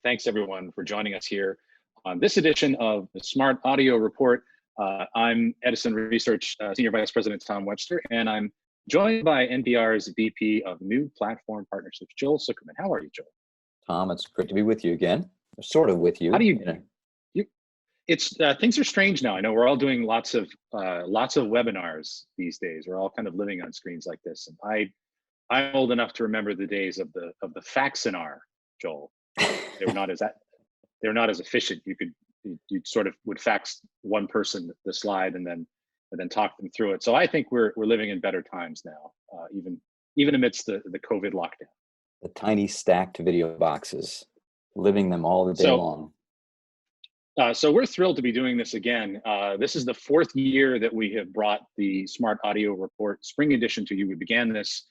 Thanks everyone for joining us here on this edition of the Smart Audio Report. I'm Edison Research Senior Vice President Tom Webster, and I'm joined by NPR's VP of New Platform Partnerships, Joel Sucherman. How are you, Joel? Tom, it's great to be with you again. Sort of with you. How do you? It's things are strange now. I know we're all doing lots of webinars these days. We're all kind of living on screens like this, and I'm old enough to remember the days of the faxinar, Joel. They were not as efficient. You sort of would fax one person the slide and then talk them through it. So I think we're living in better times now, even amidst the COVID lockdown. The tiny stacked video boxes, living them all the day long. So we're thrilled to be doing this again. This is the fourth year that we have brought the Smart Audio Report Spring Edition to you. We began this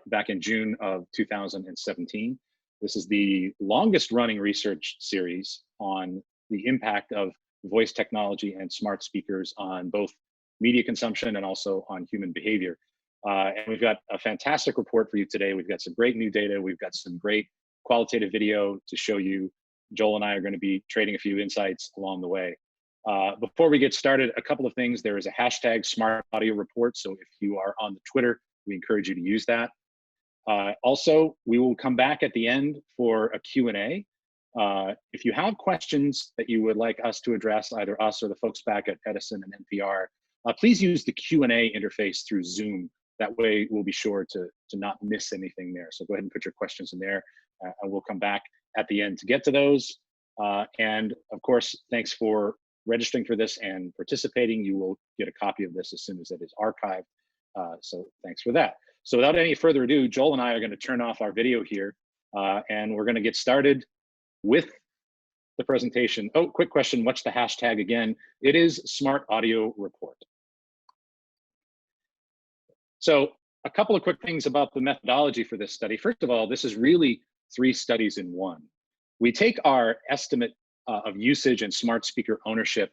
back in June of 2017. This is the longest running research series on the impact of voice technology and smart speakers on both media consumption and also on human behavior. And we've got a fantastic report for you today. We've got some great new data. We've got some great qualitative video to show you. Joel and I are going to be trading a few insights along the way. Before we get started, a couple of things. There is a hashtag Smart Audio Report. So if you are on the Twitter, we encourage you to use that. Also, we will come back at the end for a Q&A. If you have questions that you would like us to address, either us or the folks back at Edison and NPR, please use the Q&A interface through Zoom. That way we'll be sure to not miss anything there. So go ahead and put your questions in there, and we'll come back at the end to get to those. And of course, thanks for registering for this and participating. You will get a copy of this as soon as it is archived. So thanks for that. So without any further ado, Joel and I are going to turn off our video here, and we're going to get started with the presentation. Oh, quick question. What's the hashtag again? It is Smart Audio Report. So a couple of quick things about the methodology for this study. First of all, this is really 3 studies in one. We take our estimate of usage and smart speaker ownership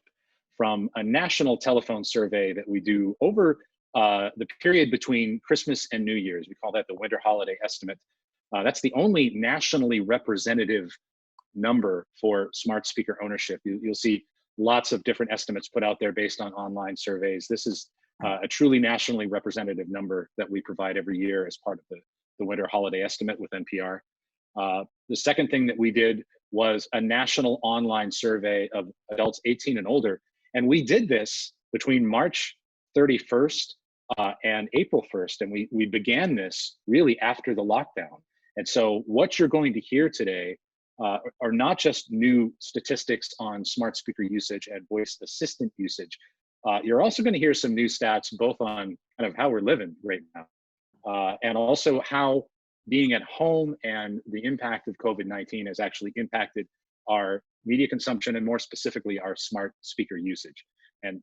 from a national telephone survey that we do over the period between Christmas and New Year's. We call that the winter holiday estimate. That's the only nationally representative number for smart speaker ownership. You'll see lots of different estimates put out there based on online surveys. This is a truly nationally representative number that we provide every year as part of the winter holiday estimate with NPR. The second thing that we did was a national online survey of adults 18 and older. And we did this between March 31st and April 1st. And we began this really after the lockdown. And so what you're going to hear today are not just new statistics on smart speaker usage and voice assistant usage. You're also going to hear some new stats both on kind of how we're living right now, and also how being at home and the impact of COVID-19 has actually impacted our media consumption and more specifically our smart speaker usage. And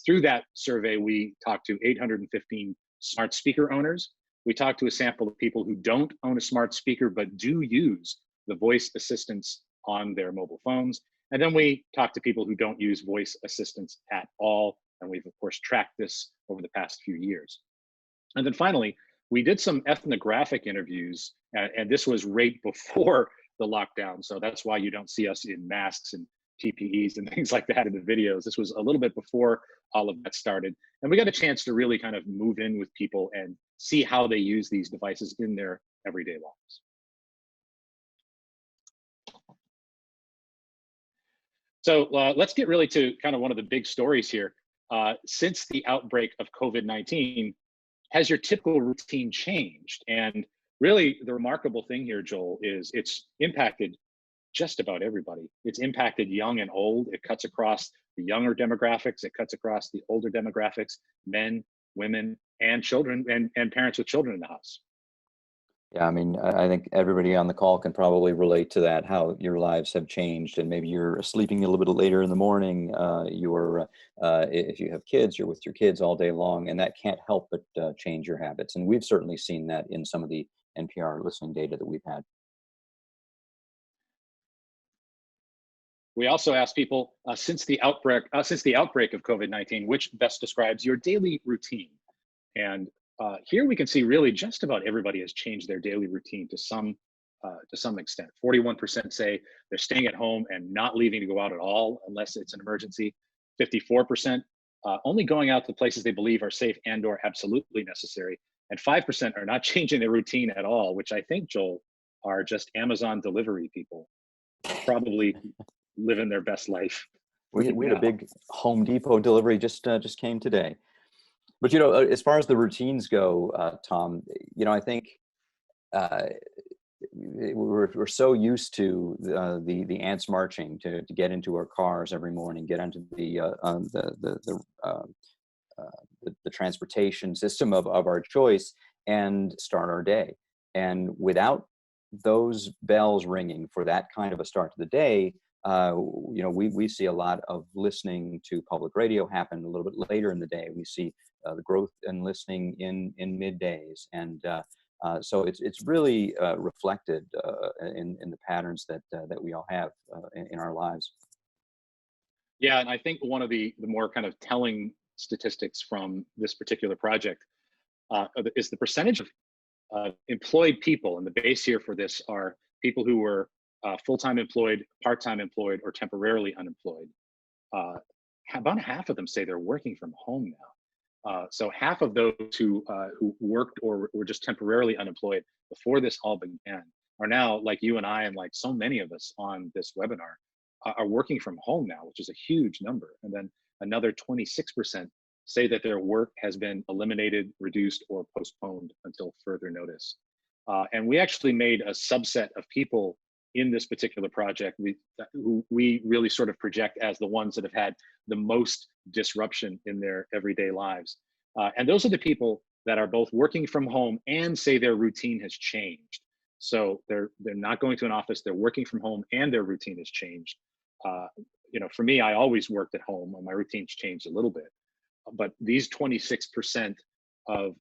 through that survey, we talked to 815 smart speaker owners. We talked to a sample of people who don't own a smart speaker but do use the voice assistants on their mobile phones. And then we talked to people who don't use voice assistants at all. And we've, of course, tracked this over the past few years. And then finally, we did some ethnographic interviews, and this was right before the lockdown. So that's why you don't see us in masks and PPEs and things like that in the videos. This was a little bit before all of that started. And we got a chance to really kind of move in with people and see how they use these devices in their everyday lives. So let's get really to kind of one of the big stories here. Since the outbreak of COVID-19, has your typical routine changed? And really the remarkable thing here, Joel, is it's impacted just about everybody. It's impacted young and old. It cuts across the younger demographics. It cuts across the older demographics, men, women, and children, and parents with children in the house. Yeah, I mean, I think everybody on the call can probably relate to that, how your lives have changed, and maybe you're sleeping a little bit later in the morning. If you have kids, you're with your kids all day long, and that can't help but change your habits. And we've certainly seen that in some of the NPR listening data that we've had. We also asked people since the outbreak of COVID-19, which best describes your daily routine. And here we can see really just about everybody has changed their daily routine to some to some extent. 41% say they're staying at home and not leaving to go out at all unless it's an emergency. 54% only going out to places they believe are safe and or absolutely necessary. And 5% are not changing their routine at all, which I think, Joel, are just Amazon delivery people, probably living their best life. We had a big Home Depot delivery just came today. But, as far as the routines go, Tom, I think we're so used to the ants marching to get into our cars every morning, get onto the transportation system of our choice and start our day. And without those bells ringing for that kind of a start to the day, we see a lot of listening to public radio happen a little bit later in the day. We see the growth in listening in middays, and so it's really reflected in the patterns that we all have in our lives. Yeah, and I think one of the more kind of telling statistics from this particular project is the percentage of employed people, and the base here for this are people who were full-time employed, part-time employed, or temporarily unemployed. About half of them say they're working from home now. So half of those who worked or were just temporarily unemployed before this all began are now, like you and I, and like so many of us on this webinar, are working from home now, which is a huge number. And then another 26% say that their work has been eliminated, reduced, or postponed until further notice. And we actually made a subset of people in this particular project who we really sort of project as the ones that have had the most disruption in their everyday lives. And those are the people that are both working from home and say their routine has changed. So they're not going to an office, they're working from home and their routine has changed. For me, I always worked at home and my routine's changed a little bit. But these 26% of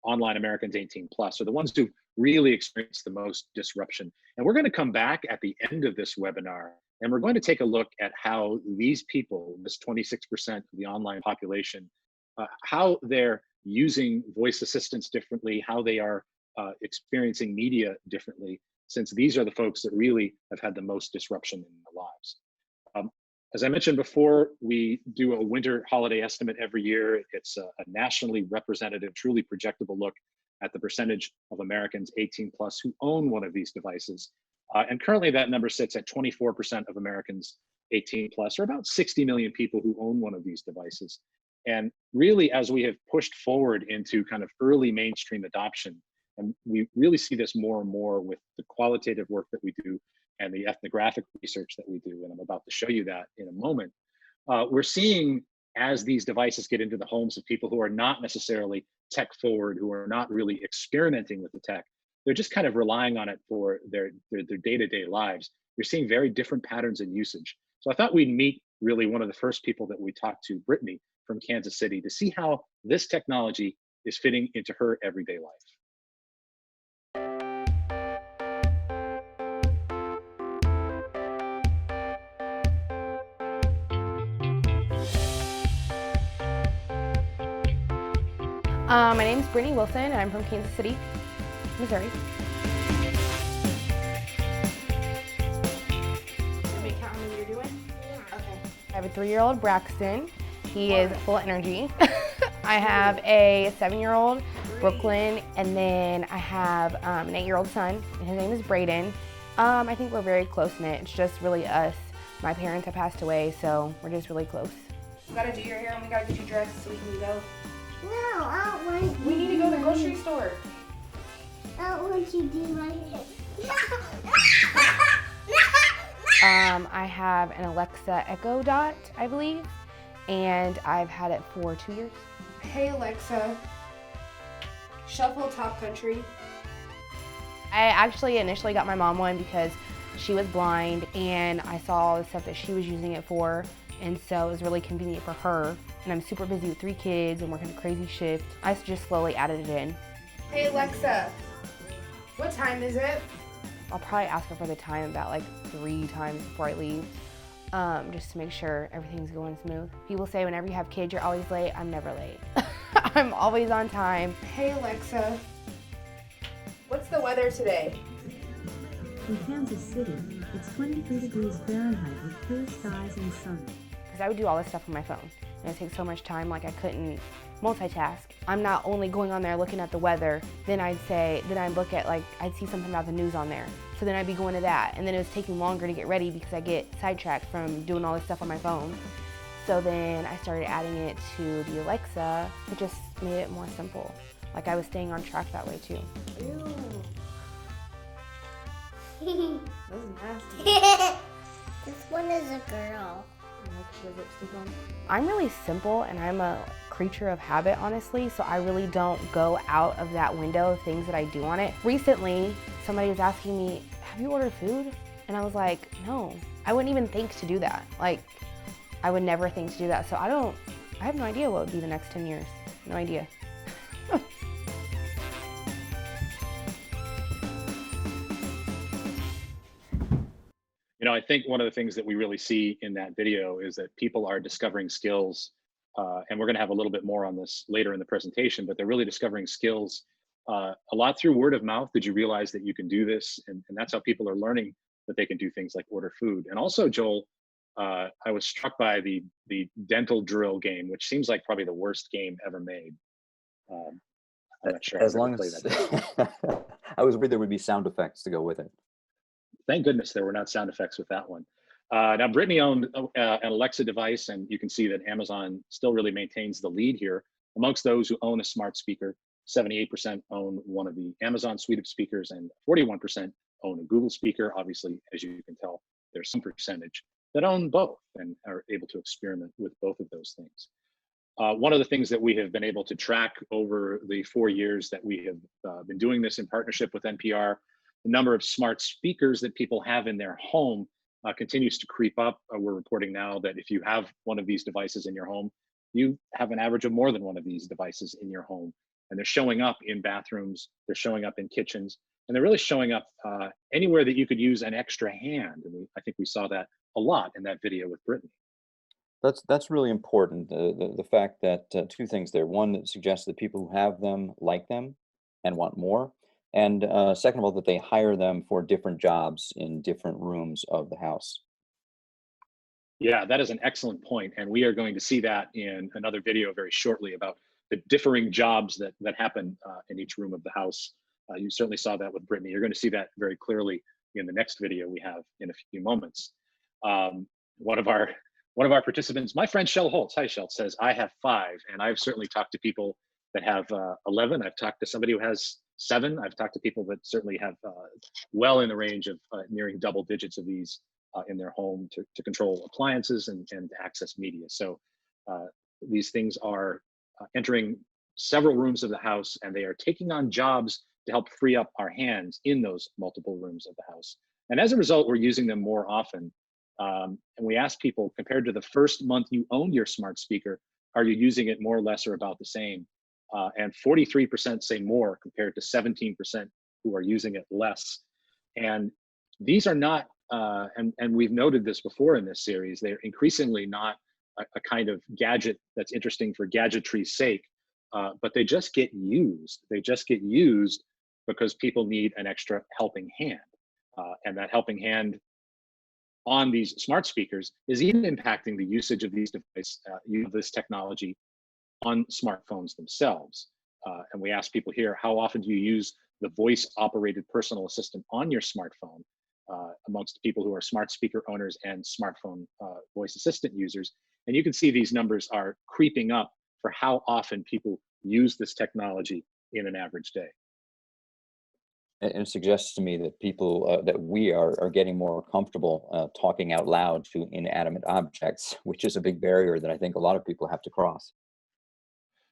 online Americans 18 plus are the ones who really experience the most disruption. And we're going to come back at the end of this webinar, and we're going to take a look at how these people, this 26% of the online population, how they're using voice assistants differently, how they are experiencing media differently, since these are the folks that really have had the most disruption in their lives. As I mentioned before, we do a winter holiday estimate every year. It's a nationally representative, truly projectable look at the percentage of Americans 18 plus who own one of these devices. And currently that number sits at 24% of Americans 18 plus, or about 60 million people who own one of these devices. And really, as we have pushed forward into kind of early mainstream adoption, and we really see this more and more with the qualitative work that we do and the ethnographic research that we do, and I'm about to show you that in a moment, we're seeing as these devices get into the homes of people who are not necessarily tech forward, who are not really experimenting with the tech, they're just kind of relying on it for their day-to-day lives. You're seeing very different patterns in usage. So I thought we'd meet really one of the first people that we talked to, Brittany from Kansas City, to see how this technology is fitting into her everyday life. My name is Brittany Wilson, and I'm from Kansas City, Missouri. Let me count how many you're doing? Okay. I have a 3-year-old, Braxton. He is full of energy. I have a 7-year-old, Brooklyn, and then I have an 8-year-old son, and his name is Braden. I think we're very close-knit. It's just really us. My parents have passed away, so we're just really close. We gotta do your hair, and we gotta get you dressed so we can go. No, I don't want We need to go to the grocery store. I don't want you to do my hair. I have an Alexa Echo Dot, I believe, and I've had it for 2 years. Hey Alexa, shuffle Top Country. I actually initially got my mom one because she was blind and I saw all the stuff that she was using it for, and so it was really convenient for her. And I'm super busy with 3 kids and working a crazy shift. I just slowly added it in. Hey Alexa, what time is it? I'll probably ask her for the time about like 3 times before I leave, just to make sure everything's going smooth. People say whenever you have kids, you're always late. I'm never late. I'm always on time. Hey Alexa, what's the weather today? In Kansas City, it's 23 degrees Fahrenheit with clear skies and sun. Because I would do all this stuff on my phone, and it takes so much time, like I couldn't multitask. I'm not only going on there looking at the weather, then I'd look at, like, I'd see something about the news on there. So then I'd be going to that, and then it was taking longer to get ready because I get sidetracked from doing all this stuff on my phone. So then I started adding it to the Alexa. It just made it more simple. Like, I was staying on track that way too. Ew. That was nasty. This one is a girl. I'm really simple, and I'm a creature of habit, honestly, so I really don't go out of that window of things that I do on it. Recently, somebody was asking me, have you ordered food? And I was like, no. I wouldn't even think to do that. Like, I would never think to do that. So I have no idea what would be the next 10 years. No idea. You know, I think one of the things that we really see in that video is that people are discovering skills, and we're going to have a little bit more on this later in the presentation, but they're really discovering skills a lot through word of mouth. Did you realize that you can do this? And that's how people are learning that they can do things like order food. And also, Joel, I was struck by the dental drill game, which seems like probably the worst game ever made. I'm not sure. As long as I was worried there would be sound effects to go with it. Thank goodness there were not sound effects with that one. Now, Brittany owned an Alexa device, and you can see that Amazon still really maintains the lead here. Amongst those who own a smart speaker, 78% own one of the Amazon suite of speakers, and 41% own a Google speaker. Obviously, as you can tell, there's some percentage that own both and are able to experiment with both of those things. One of the things that we have been able to track over the 4 years that we have been doing this in partnership with NPR, the number of smart speakers that people have in their home continues to creep up. We're reporting now that if you have one of these devices in your home, you have an average of more than one of these devices in your home. And they're showing up in bathrooms, they're showing up in kitchens, and they're really showing up anywhere that you could use an extra hand. And I think we saw that a lot in that video with Brittany. That's really important. The fact that two things there. One, it suggests that people who have them like them and want more. And second of all, that they hire them for different jobs in different rooms of the house. Yeah, that is an excellent point. And we are going to see that in another video very shortly about the differing jobs that happen in each room of the house. You certainly saw that with Brittany. You're going to see that very clearly in the next video we have in a few moments. One of our participants, my friend Shell Holtz, hi Shell, says, I have 5, and I've certainly talked to people that have 11. I've talked to somebody who has 7. I've talked to people that certainly have well in the range of nearing double digits of these in their home to control appliances and to access media. So these things are entering several rooms of the house, and they are taking on jobs to help free up our hands in those multiple rooms of the house. And as a result, we're using them more often. And we ask people, compared to the first month you owned your smart speaker, are you using it more or less or about the same? And 43% say more compared to 17% who are using it less. And these are not, and we've noted this before in this series, they're increasingly not a kind of gadget that's interesting for gadgetry's sake, but they just get used. They just get used because people need an extra helping hand. And that helping hand on these smart speakers is even impacting the usage of these devices, this technology on smartphones themselves. And we ask people here, how often do you use the voice-operated personal assistant on your smartphone amongst people who are smart speaker owners and smartphone voice assistant users? And you can see these numbers are creeping up for how often people use this technology in an average day. And it suggests to me that people, that we are getting more comfortable talking out loud to inanimate objects, which is a big barrier that I think a lot of people have to cross.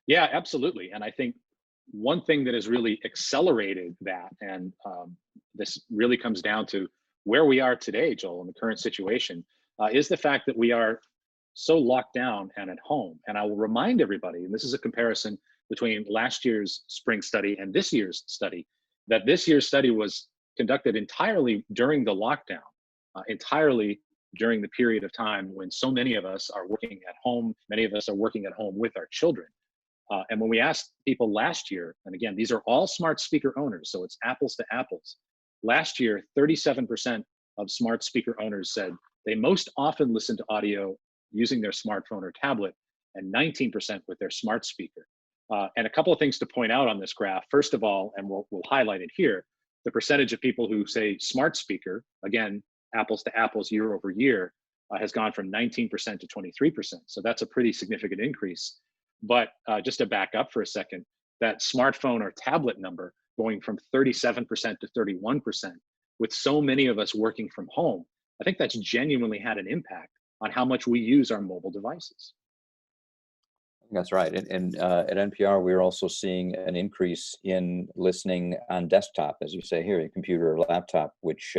Yeah, absolutely. And I think one thing that has really accelerated that, and this really comes down to where we are today, Joel, in the current situation, is the fact that we are so locked down and at home. And I will remind everybody, and this is a comparison between last year's spring study and this year's study, that this year's study was conducted entirely during the lockdown, entirely during the period of time when so many of us are working at home. Many of us are working at home with our children. And when we asked people last year, and again, these are all smart speaker owners, so it's apples to apples. last year, 37% of smart speaker owners said they most often listen to audio using their smartphone or tablet, and 19% with their smart speaker. And a couple of things to point out on this graph. First of all, and we'll highlight it here, the percentage of people who say smart speaker, again, apples to apples year over year, has gone from 19% to 23%. So that's a pretty significant increase. But just to back up for a second, that smartphone or tablet number going from 37% to 31%, with so many of us working from home, I think that's genuinely had an impact on how much we use our mobile devices. That's right. And at NPR, we're also seeing an increase in listening on desktop, as you say here, a computer or laptop, which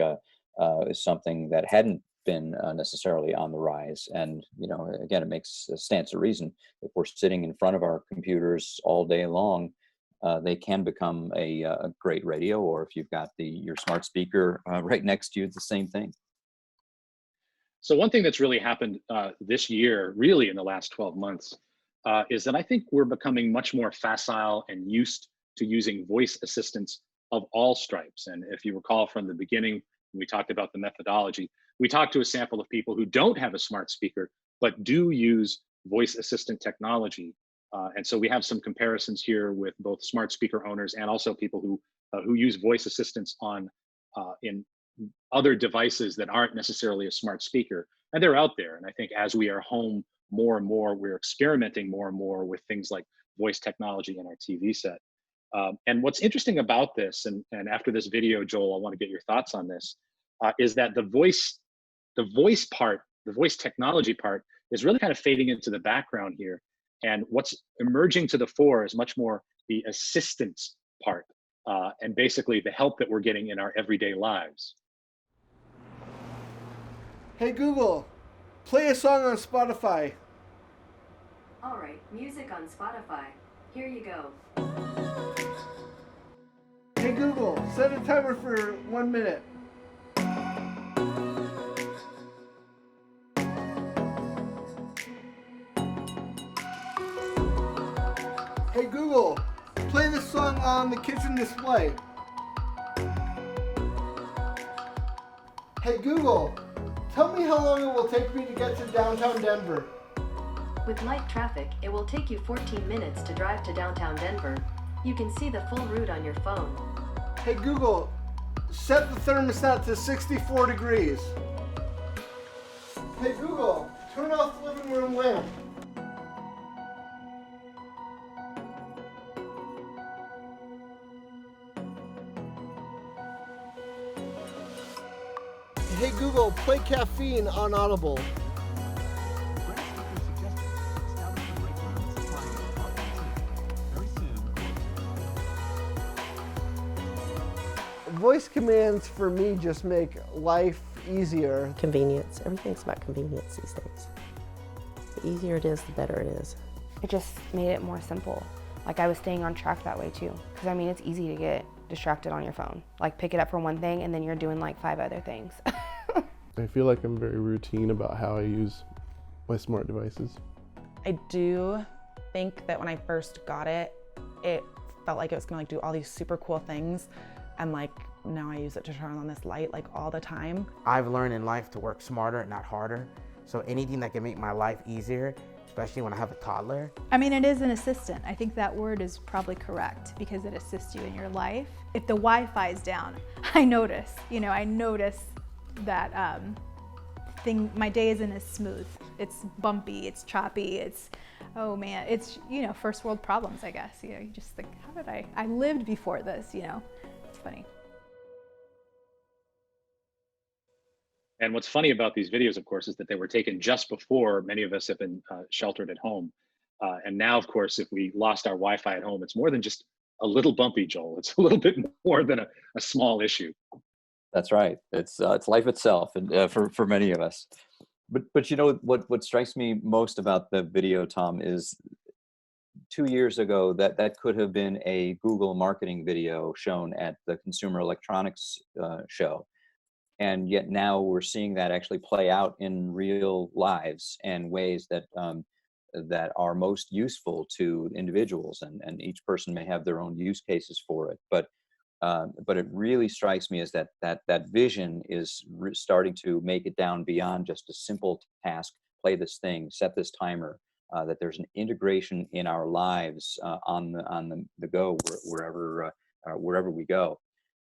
is something that hadn't been necessarily on the rise. And, you know, again, it stands to reason. If we're sitting in front of our computers all day long, they can become a great radio, or if you've got your smart speaker right next to you, it's the same thing. So one thing that's really happened this year, really in the last 12 months, is that I think we're becoming much more facile and used to using voice assistants of all stripes. And if you recall from the beginning, when we talked about the methodology, we talked to a sample of people who don't have a smart speaker, but do use voice assistant technology. And so we have some comparisons here with both smart speaker owners and also people who use voice assistants on in other devices that aren't necessarily a smart speaker. And they're out there. And I think as we are home more and more, we're experimenting more and more with things like voice technology in our TV set. And what's interesting about this, and after this video, Joel, I want to get your thoughts on this, is that the voice technology part is really kind of fading into the background here. And what's emerging to the fore is much more the assistance part, and basically the help that we're getting in our everyday lives. Hey Google, play a song on Spotify. All right, music on Spotify. Here you go. Hey Google, set a timer for 1 minute. Hey Google, play this song on the kitchen display. Hey Google, tell me how long it will take me to get to downtown Denver. With light traffic, it will take you 14 minutes to drive to downtown Denver. You can see the full route on your phone. Hey Google, set the thermostat to 64 degrees. Hey Google, turn off the living room lamp. Hey Google, play Caffeine on Audible. Voice commands for me just make life easier. Convenience. Everything's about convenience these days. The easier it is, the better it is. It just made it more simple. Like I was staying on track that way too. Because I mean, it's easy to get distracted on your phone. Like pick it up for one thing and then you're doing like 5 other things. I feel like I'm very routine about how I use my smart devices. I do think that when I first got it, it felt like it was gonna do all these super cool things. And like now I use it to turn on this light like all the time. I've learned in life to work smarter, not harder. So anything that can make my life easier, especially when I have a toddler. I mean, it is an assistant. I think that word is probably correct because it assists you in your life. If the Wi-Fi is down, I notice that my day isn't as smooth. It's bumpy, it's choppy, it's, oh man, it's, first world problems, I guess. You just think, how did I lived before this, It's funny. And what's funny about these videos, of course, is that they were taken just before many of us have been sheltered at home. And now, of course, if we lost our Wi-Fi at home, it's more than just a little bumpy, Joel. It's a little bit more than a small issue. That's right. It's life itself, and for many of us. But what strikes me most about the video, Tom, is 2 years ago that could have been a Google marketing video shown at the Consumer Electronics show. And yet now we're seeing that actually play out in real lives and ways that that are most useful to individuals, and each person may have their own use cases for it. But But it really strikes me as that vision is starting to make it down beyond just a simple task, play this thing, set this timer, that there's an integration in our lives on the go wherever we go.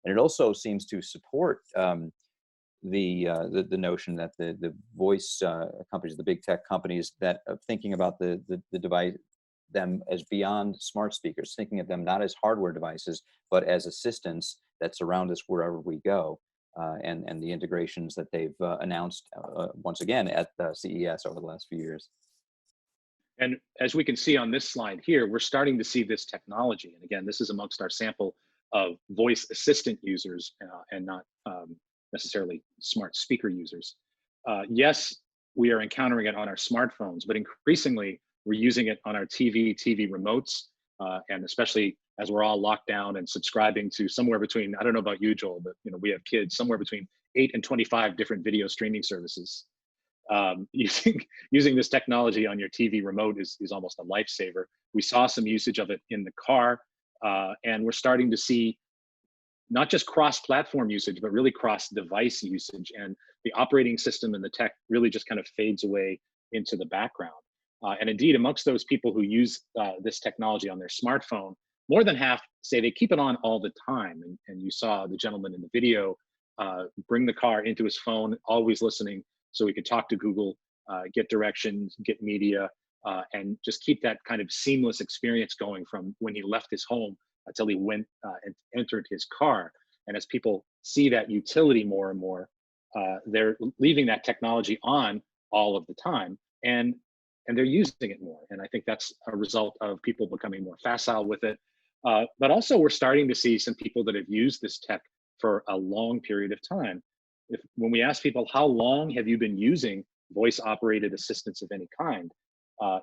And it also seems to support the notion that the voice companies, the big tech companies, that are thinking about the device, them as beyond smart speakers, thinking of them not as hardware devices, but as assistants that surround us wherever we go, and the integrations that they've announced once again at CES over the last few years. And as we can see on this slide here, we're starting to see this technology. And again, this is amongst our sample of voice assistant users and not necessarily smart speaker users. Yes, we are encountering it on our smartphones, but increasingly we're using it on our TV remotes, and especially as we're all locked down and subscribing to somewhere between, I don't know about you, Joel, but we have kids, somewhere between 8 and 25 different video streaming services. Using this technology on your TV remote is almost a lifesaver. We saw some usage of it in the car, and we're starting to see not just cross-platform usage, but really cross-device usage. And the operating system and the tech really just kind of fades away into the background. And indeed, amongst those people who use this technology on their smartphone, more than half say they keep it on all the time. And you saw the gentleman in the video bring the car into his phone, always listening, so he could talk to Google, get directions, get media, and just keep that kind of seamless experience going from when he left his home until he went and entered his car. And as people see that utility more and more, they're leaving that technology on all of the time, and they're using it more. And I think that's a result of people becoming more facile with it. But also we're starting to see some people that have used this tech for a long period of time. When we ask people, how long have you been using voice operated assistants of any kind?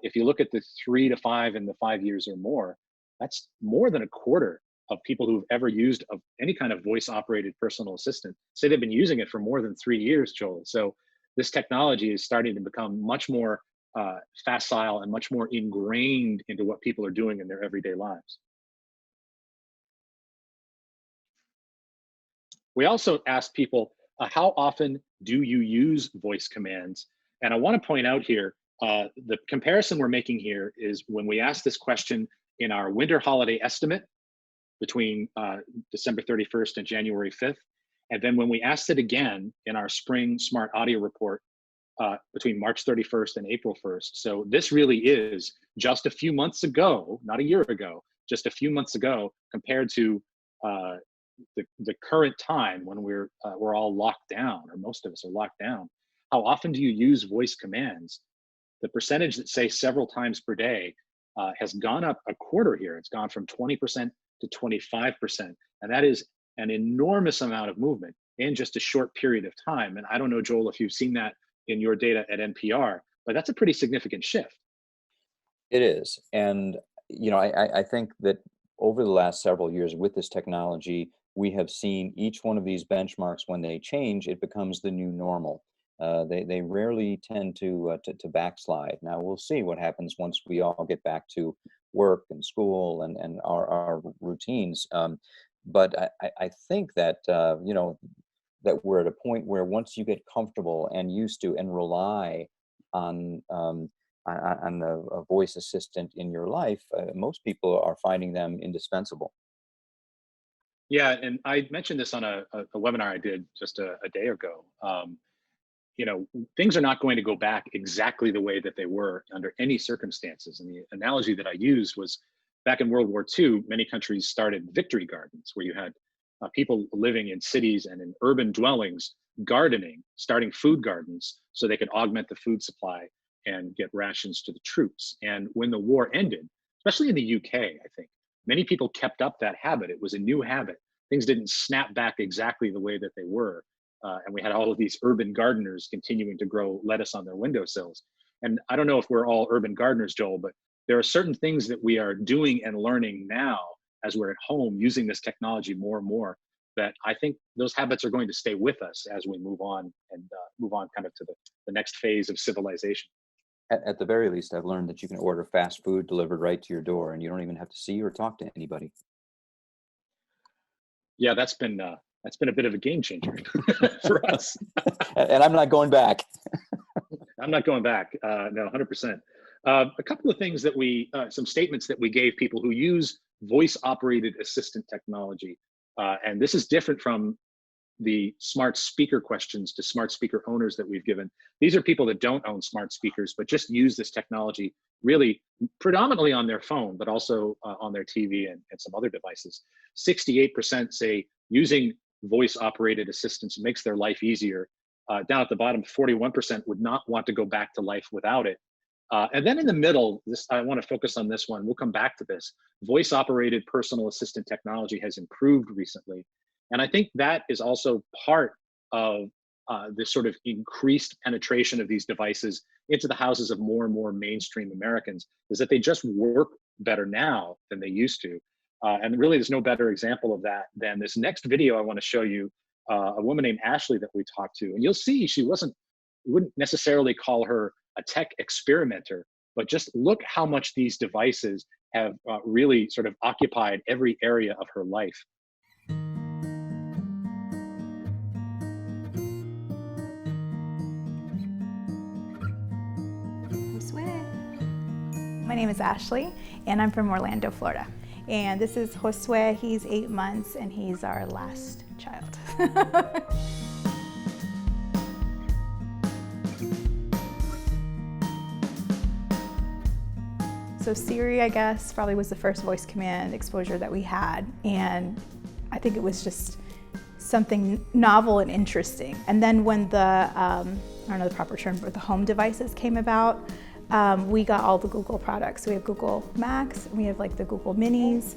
If you look at the 3 to 5 and the 5 years or more, that's more than a quarter of people who've ever used of any kind of voice operated personal assistant say they've been using it for more than 3 years, Joel. So this technology is starting to become much more facile and much more ingrained into what people are doing in their everyday lives. We also asked people, how often do you use voice commands? And I want to point out here, the comparison we're making here is when we asked this question in our winter holiday estimate between December 31st and January 5th. And then when we asked it again in our spring smart audio report between March 31st and April 1st. So this really is just a few months ago, not a year ago, just a few months ago compared to the current time when we're all locked down, or most of us are locked down. How often do you use voice commands? The percentage that say several times per day has gone up a quarter here. It's gone from 20% to 25%. And that is an enormous amount of movement in just a short period of time. And I don't know, Joel, if you've seen that in your data at NPR, but that's a pretty significant shift. It is. And, I think that over the last several years with this technology, we have seen each one of these benchmarks, when they change, it becomes the new normal. They rarely tend to backslide. Now we'll see what happens once we all get back to work and school and our routines. But I think that that we're at a point where once you get comfortable and used to and rely on a voice assistant in your life, most people are finding them indispensable. Yeah, and I mentioned this on a webinar I did just a day ago. Things are not going to go back exactly the way that they were under any circumstances. And the analogy that I used was back in World War II, many countries started victory gardens where you had people living in cities and in urban dwellings, gardening, starting food gardens so they could augment the food supply and get rations to the troops. And when the war ended, especially in the UK, I think, many people kept up that habit. It was a new habit. Things didn't snap back exactly the way that they were. And we had all of these urban gardeners continuing to grow lettuce on their windowsills. And I don't know if we're all urban gardeners, Joel, but there are certain things that we are doing and learning now as we're at home using this technology more and more, that I think those habits are going to stay with us as we move on and move on kind of to the next phase of civilization. At the very least, I've learned that you can order fast food delivered right to your door and you don't even have to see or talk to anybody. Yeah, that's been a bit of a game changer for us. And I'm not going back. I'm not going back. No, 100%. A couple of things that some statements that we gave people who use voice-operated assistant technology, and this is different from the smart speaker questions to smart speaker owners that we've given. These are people that don't own smart speakers, but just use this technology really predominantly on their phone, but also on their TV and some other devices. 68% say using voice-operated assistants makes their life easier. Down at the bottom, 41% would not want to go back to life without it. And then in the middle, I want to focus on this one. We'll come back to this. Voice-operated personal assistant technology has improved recently. And I think that is also part of this sort of increased penetration of these devices into the houses of more and more mainstream Americans, is that they just work better now than they used to. And really, there's no better example of that than this next video I want to show you, a woman named Ashley that we talked to. And you'll see you wouldn't necessarily call her a tech experimenter, but just look how much these devices have really sort of occupied every area of her life. My name is Ashley, and I'm from Orlando, Florida. And this is Josue. He's 8 months, and he's our last child. So Siri, I guess, probably was the first voice command exposure that we had. And I think it was just something novel and interesting. And then when the, I don't know the proper term, but the home devices came about, we got all the Google products. So we have Google Macs, we have like the Google Minis,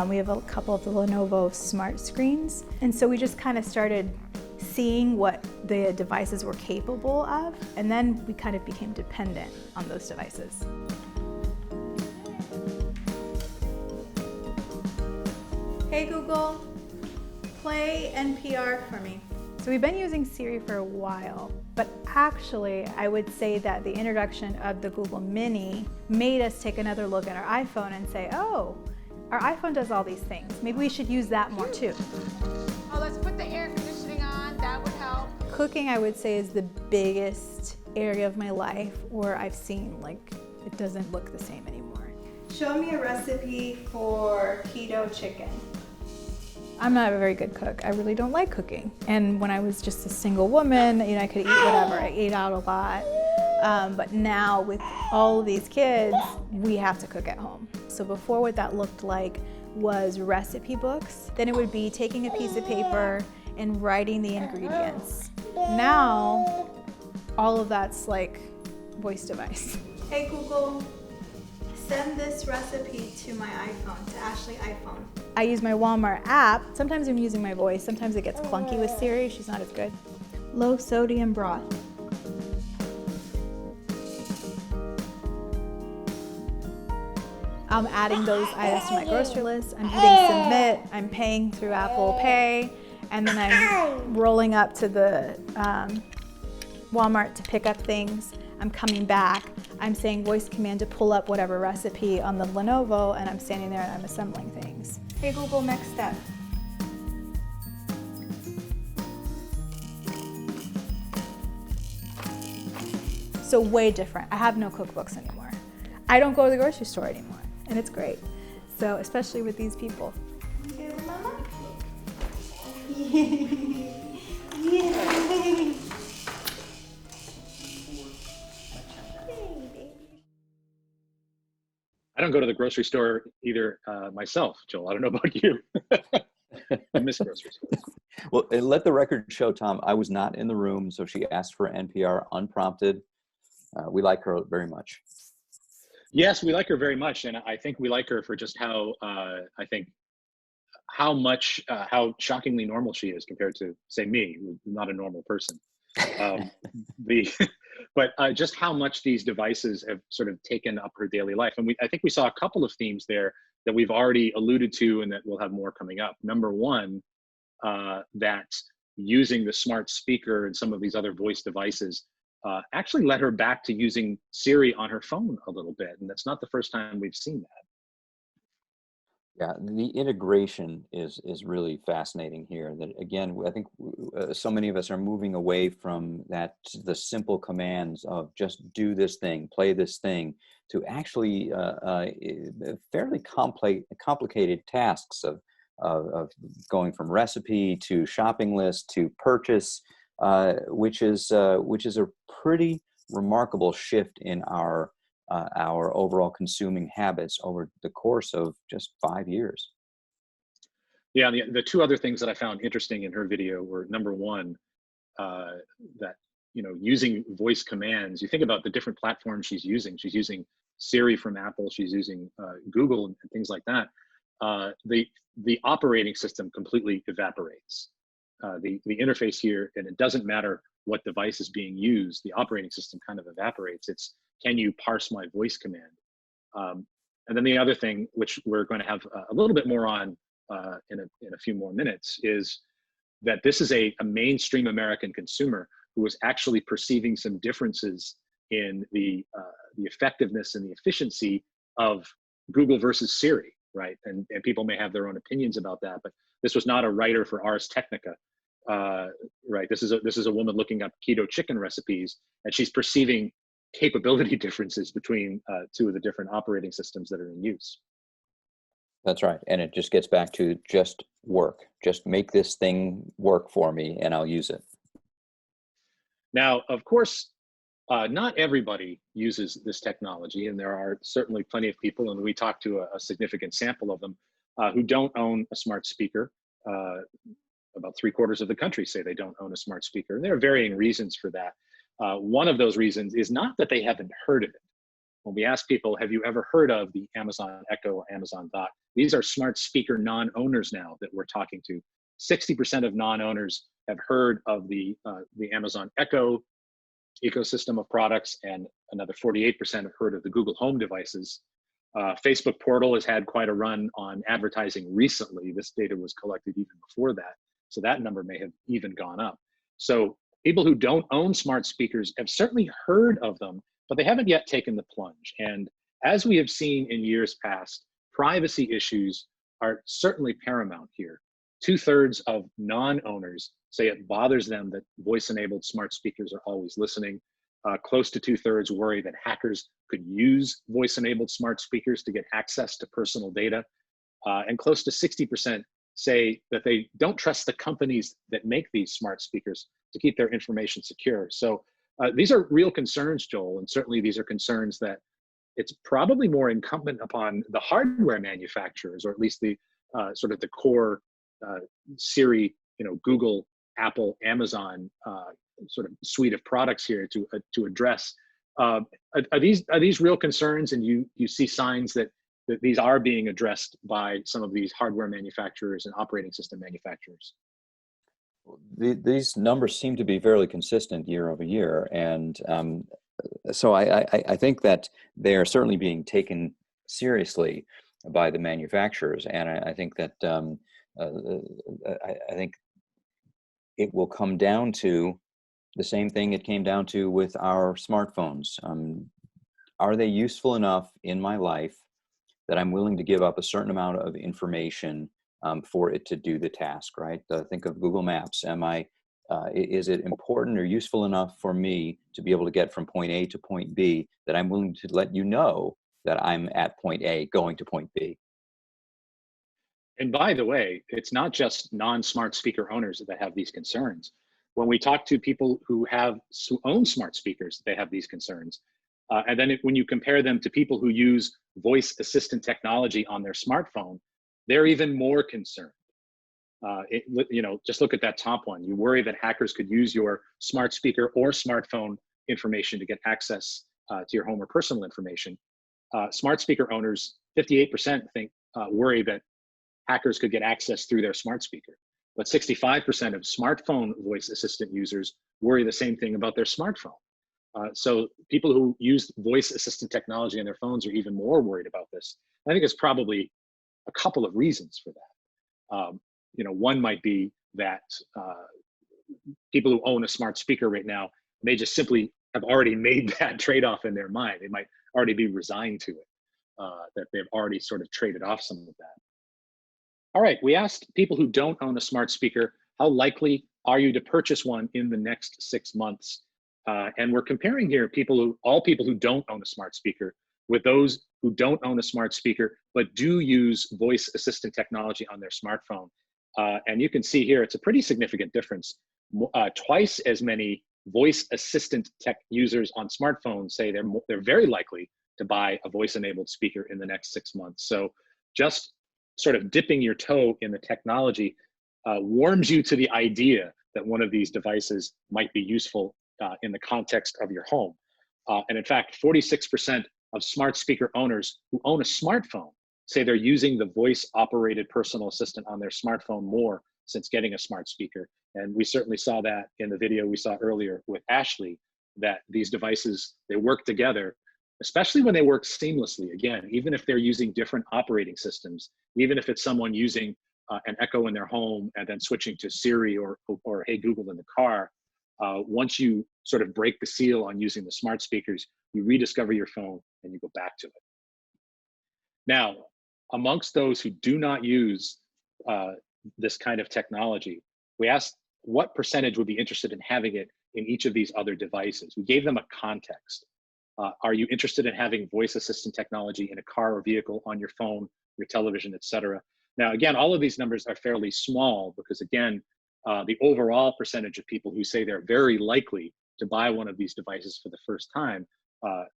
we have a couple of the Lenovo smart screens. And so we just kind of started seeing what the devices were capable of, and then we kind of became dependent on those devices. Hey Google, play NPR for me. So we've been using Siri for a while, but actually I would say that the introduction of the Google Mini made us take another look at our iPhone and say, oh, our iPhone does all these things. Maybe we should use that more too. Oh, let's put the air conditioning on, that would help. Cooking, I would say, is the biggest area of my life where I've seen like it doesn't look the same anymore. Show me a recipe for keto chicken. I'm not a very good cook. I really don't like cooking. And when I was just a single woman, I could eat whatever. I ate out a lot. But now with all of these kids, we have to cook at home. So before, what that looked like was recipe books. Then it would be taking a piece of paper and writing the ingredients. Now, all of that's like voice device. Hey Google, send this recipe to my iPhone, to Ashley iPhone. I use my Walmart app. Sometimes I'm using my voice. Sometimes it gets clunky with Siri. She's not as good. Low sodium broth. I'm adding those items to my grocery list. I'm hitting submit. I'm paying through Apple Pay. And then I'm rolling up to the Walmart to pick up things. I'm coming back. I'm saying voice command to pull up whatever recipe on the Lenovo, and I'm standing there and I'm assembling things. Hey Google, next step. So way different. I have no cookbooks anymore. I don't go to the grocery store anymore, and it's great. So especially with these people. Okay, Mama? Yay. I don't go to the grocery store either myself, Joel. I don't know about you. I miss grocery stores. Well, and let the record show, Tom, I was not in the room, so she asked for NPR unprompted. We like her very much. Yes, we like her very much, and I think we like her for just how how shockingly normal she is compared to, say, me, who's not a normal person. But just how much these devices have sort of taken up her daily life. And I think we saw a couple of themes there that we've already alluded to and that we'll have more coming up. Number one, that using the smart speaker and some of these other voice devices actually led her back to using Siri on her phone a little bit. And that's not the first time we've seen that. Yeah, the integration is really fascinating here. That again, I think so many of us are moving away from that the simple commands of just do this thing, play this thing, to actually fairly complicated tasks of going from recipe to shopping list to purchase, which is a pretty remarkable shift in our overall consuming habits over the course of just 5 years. Yeah, the two other things that I found interesting in her video were, number one, that using voice commands. You think about the different platforms she's using. She's using Siri from Apple. She's using Google and things like that. The operating system completely evaporates. The interface here, and it doesn't matter what device is being used, the operating system kind of evaporates. It's, can you parse my voice command? And then the other thing, which we're going to have a little bit more on in a few more minutes, is that this is a mainstream American consumer who is actually perceiving some differences in the effectiveness and the efficiency of Google versus Siri, right? And people may have their own opinions about that, but this was not a writer for Ars Technica, right? This is a woman looking up keto chicken recipes, and she's perceiving capability differences between two of the different operating systems that are in use. That's right. And it just gets back to just work. Just make this thing work for me and I'll use it. Now, of course, not everybody uses this technology, and there are certainly plenty of people, and we talked to a significant sample of them, who don't own a smart speaker. About 3/4 of the country say they don't own a smart speaker. And there are varying reasons for that. One of those reasons is not that they haven't heard of it. When we ask people, have you ever heard of the Amazon Echo or Amazon Dot? These are smart speaker non-owners now that we're talking to. 60% of non-owners have heard of the Amazon Echo ecosystem of products, and another 48% have heard of the Google Home devices. Facebook Portal has had quite a run on advertising recently. This data was collected even before that, so that number may have even gone up. So people who don't own smart speakers have certainly heard of them, but they haven't yet taken the plunge. And as we have seen in years past, privacy issues are certainly paramount here. 2/3 of non-owners say it bothers them that voice-enabled smart speakers are always listening. Close to 2/3 worry that hackers could use voice-enabled smart speakers to get access to personal data. And close to 60% say that they don't trust the companies that make these smart speakers to keep their information secure. So these are real concerns, Joel, and certainly these are concerns that it's probably more incumbent upon the hardware manufacturers, or at least the sort of the core Siri, Google, Apple, Amazon sort of suite of products here to address. Are these real concerns, and you see signs that these are being addressed by some of these hardware manufacturers and operating system manufacturers? These numbers seem to be fairly consistent year over year, and so I think that they are certainly being taken seriously by the manufacturers, and I think that I think it will come down to the same thing it came down to with our smartphones. Are they useful enough in my life that I'm willing to give up a certain amount of information for it to do the task, right? Think of Google Maps. Is it important or useful enough for me to be able to get from point A to point B that I'm willing to let you know that I'm at point A going to point B? And by the way, it's not just non-smart speaker owners that have these concerns. When we talk to people who own smart speakers, they have these concerns. And then when you compare them to people who use voice assistant technology on their smartphone, they're even more concerned. Just look at that top one. You worry that hackers could use your smart speaker or smartphone information to get access to your home or personal information. Smart speaker owners, 58% worry that hackers could get access through their smart speaker. But 65% of smartphone voice assistant users worry the same thing about their smartphone. So people who use voice assistant technology on their phones are even more worried about this. I think it's probably a couple of reasons for that. One might be that people who own a smart speaker right now may just simply have already made that trade-off in their mind. They might already be resigned to it, that they've already sort of traded off some of that. All right, we asked people who don't own a smart speaker, how likely are you to purchase one in the next 6 months? And we're comparing here all people who don't own a smart speaker with those who don't own a smart speaker, but do use voice assistant technology on their smartphone. And you can see here, it's a pretty significant difference. Twice as many voice assistant tech users on smartphones say they're very likely to buy a voice-enabled speaker in the next 6 months. So just sort of dipping your toe in the technology warms you to the idea that one of these devices might be useful in the context of your home. And in fact, 46% of smart speaker owners who own a smartphone say they're using the voice-operated personal assistant on their smartphone more since getting a smart speaker. And we certainly saw that in the video we saw earlier with Ashley, that these devices, they work together, especially when they work seamlessly. Again, even if they're using different operating systems, even if it's someone using an Echo in their home and then switching to Siri or Hey Google in the car, once you sort of break the seal on using the smart speakers, you rediscover your phone and you go back to it. Now, amongst those who do not use this kind of technology, we asked what percentage would be interested in having it in each of these other devices. We gave them a context. Are you interested in having voice assistant technology in a car or vehicle, on your phone, your television, et cetera? Now, again, all of these numbers are fairly small because, again, the overall percentage of people who say they're very likely to buy one of these devices for the first time,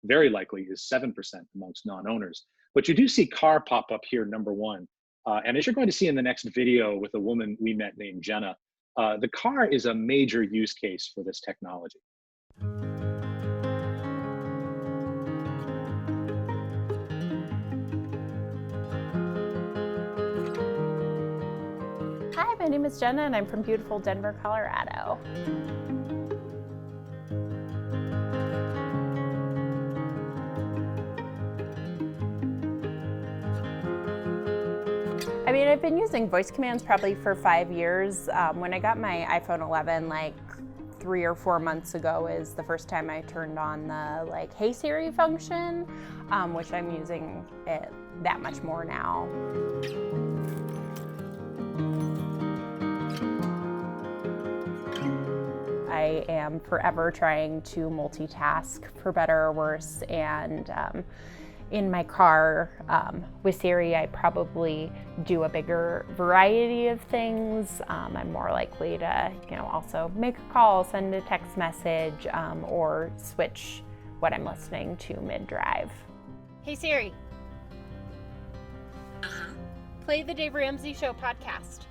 very likely is 7% amongst non-owners. But you do see car pop up here, number one. And as you're going to see in the next video with a woman we met named Jenna, the car is a major use case for this technology. Hi, my name is Jenna and I'm from beautiful Denver, Colorado. I mean, I've been using voice commands probably for 5 years. When I got my iPhone 11, like 3 or 4 months ago, is the first time I turned on the Hey Siri function, which I'm using it that much more now. I am forever trying to multitask, for better or worse, and in my car with Siri, I probably do a bigger variety of things. I'm more likely to, also make a call, send a text message, or switch what I'm listening to mid-drive. Hey Siri. Play the Dave Ramsey Show podcast.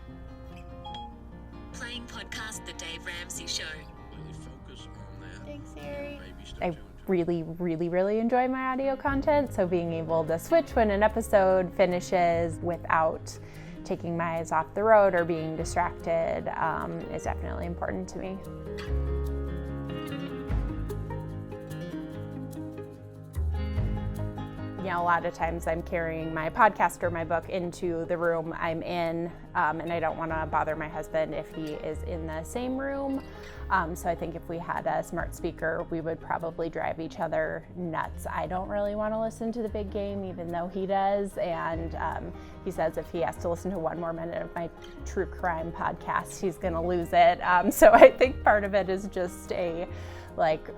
Playing podcast The Dave Ramsey Show. Really focus on that. Thanks, Siri. I really enjoy my audio content, so being able to switch when an episode finishes without taking my eyes off the road or being distracted is definitely important to me. A lot of times I'm carrying my podcast or my book into the room I'm in, and I don't want to bother my husband if he is in the same room. So I think if we had a smart speaker, we would probably drive each other nuts. I don't really want to listen to the big game, even though he does. And he says if he has to listen to 1 more minute of my true crime podcast, he's going to lose it. So I think part of it is just a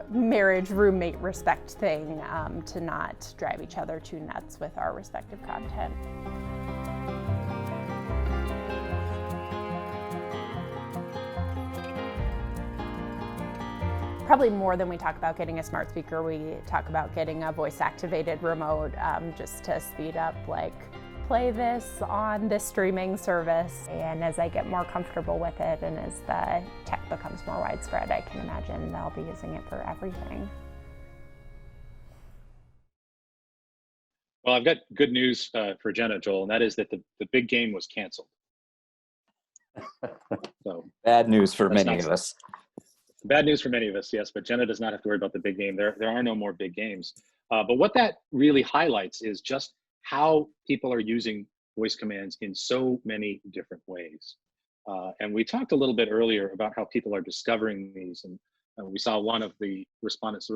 marriage roommate respect thing, to not drive each other too nuts with our respective content. Probably more than we talk about getting a smart speaker, we talk about getting a voice-activated remote, just to speed up, play this on this streaming service. And as I get more comfortable with it and as the tech becomes more widespread, I can imagine they'll be using it for everything. Well, I've got good news for Jenna, Joel, and that is that the big game was canceled. So bad news for many of us. Bad news for many of us, yes, but Jenna does not have to worry about the big game. There are no more big games. But what that really highlights is just how people are using voice commands in so many different ways. And we talked a little bit earlier about how people are discovering these. And we saw one of the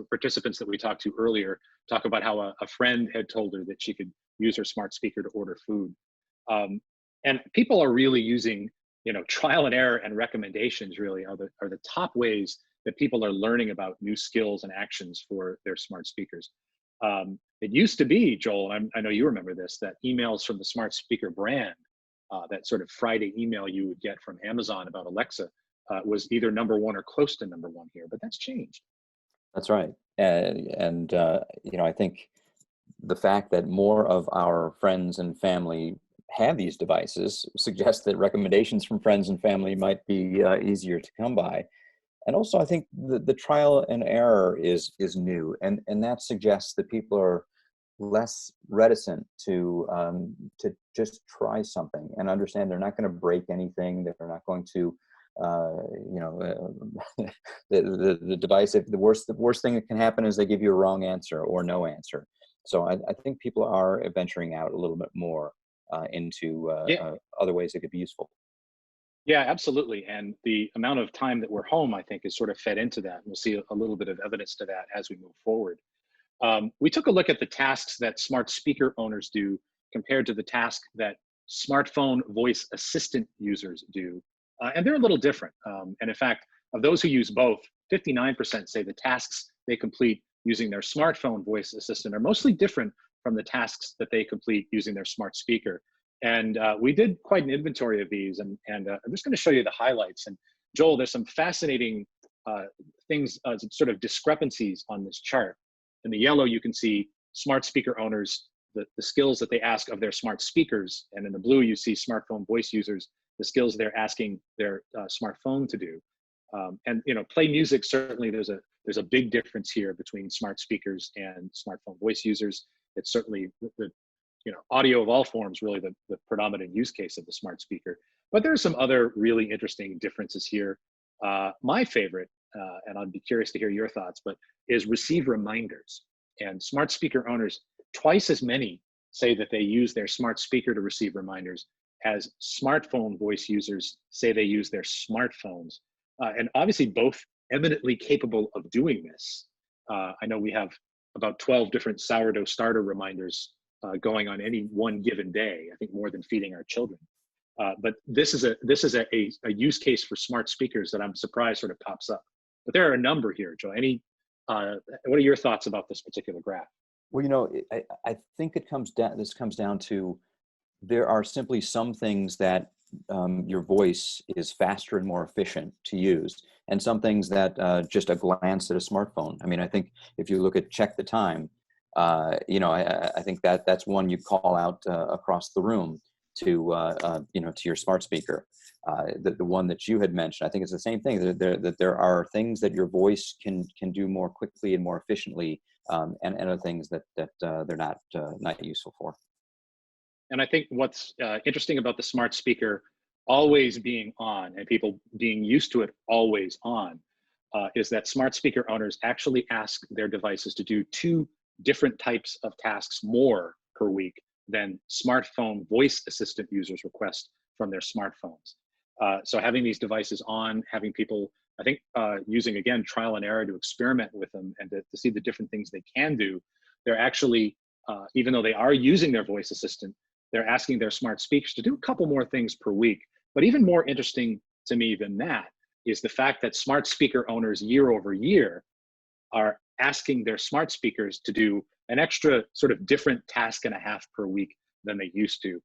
participants that we talked to earlier talk about how a friend had told her that she could use her smart speaker to order food. And people are really using, trial and error and recommendations really are the top ways that people are learning about new skills and actions for their smart speakers. It used to be, Joel, and I know you remember this, that emails from the smart speaker brand, that sort of Friday email you would get from Amazon about Alexa, was either number one or close to number one here, but that's changed. That's right. I think the fact that more of our friends and family have these devices suggests that recommendations from friends and family might be easier to come by. And also, I think the trial and error is new, and that suggests that people are less reticent to just try something and understand they're not going to break anything, that they're not going to the device, if the worst thing that can happen is they give you a wrong answer or no answer. So I think people are venturing out a little bit more into other ways that could be useful. Yeah, absolutely. And the amount of time that we're home, I think, is sort of fed into that. We'll see a little bit of evidence to that as we move forward. We took a look at the tasks that smart speaker owners do compared to the task that smartphone voice assistant users do. And they're a little different. And in fact, of those who use both, 59% say the tasks they complete using their smartphone voice assistant are mostly different from the tasks that they complete using their smart speaker. And we did quite an inventory of these, and I'm just going to show you the highlights. And Joel, there's some fascinating things, sort of discrepancies on this chart. In the yellow, you can see smart speaker owners, the skills that they ask of their smart speakers. And in the blue, you see smartphone voice users, the skills they're asking their smartphone to do. And play music, certainly there's a big difference here between smart speakers and smartphone voice users. It's certainly the audio of all forms, really the predominant use case of the smart speaker. But there are some other really interesting differences here. My favorite, and I'd be curious to hear your thoughts, but is receive reminders. And smart speaker owners, twice as many say that they use their smart speaker to receive reminders as smartphone voice users say they use their smartphones. And obviously both eminently capable of doing this. I know we have about 12 different sourdough starter reminders going on any one given day, I think more than feeding our children. But this is a use case for smart speakers that I'm surprised sort of pops up. But there are a number here, Joe. What are your thoughts about this particular graph? Well, I think this comes down to there are simply some things that your voice is faster and more efficient to use, and some things that just a glance at a smartphone. I mean, I think if you look at check the time, I think that's one you call out across the room to your smart speaker. The one that you had mentioned, I think it's the same thing. That there are things that your voice can do more quickly and more efficiently, and other things that they're not useful for. And I think what's interesting about the smart speaker always being on and people being used to it always on is that smart speaker owners actually ask their devices to do two different types of tasks more per week than smartphone voice assistant users request from their smartphones. So having these devices on, having people, I think, using, again, trial and error to experiment with them and to see the different things they can do, they're actually, even though they are using their voice assistant, they're asking their smart speakers to do a couple more things per week. But even more interesting to me than that is the fact that smart speaker owners year over year are asking their smart speakers to do an extra sort of different task and a half per week than they used to.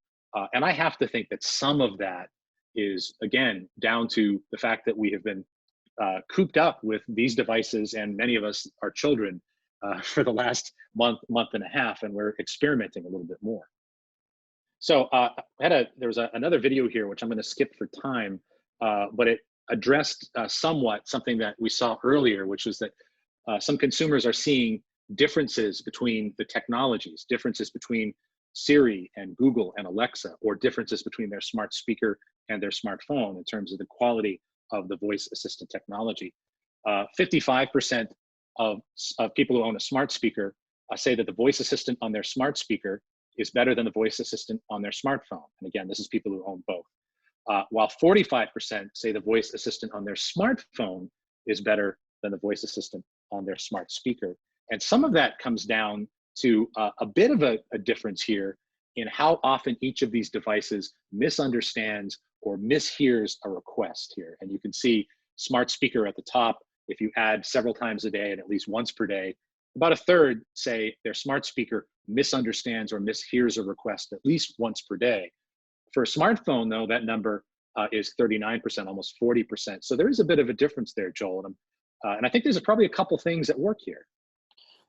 And I have to think that some of that is, again, down to the fact that we have been cooped up with these devices, and many of us, our children, for the last month and a half, and we're experimenting a little bit more. So there was another video here, which I'm going to skip for time, but it addressed somewhat something that we saw earlier, which was that some consumers are seeing differences between the technologies, differences between Siri and Google and Alexa, or differences between their smart speaker and their smartphone in terms of the quality of the voice assistant technology. 55% of people who own a smart speaker say that the voice assistant on their smart speaker is better than the voice assistant on their smartphone. And again, this is people who own both. While 45% say the voice assistant on their smartphone is better than the voice assistant on their smart speaker. And some of that comes down to a bit of a difference here in how often each of these devices misunderstands or mishears a request here. And you can see smart speaker at the top. If you add several times a day and at least once per day, about a third say their smart speaker misunderstands or mishears a request at least once per day. For a smartphone, though, that number is 39%, almost 40%. So there is a bit of a difference there, Joel. And I think there's probably a couple things at work here.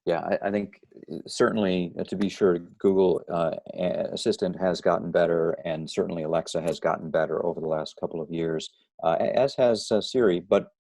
Yeah, I think certainly, to be sure, Google Assistant has gotten better, and certainly Alexa has gotten better over the last couple of years, as has Siri. But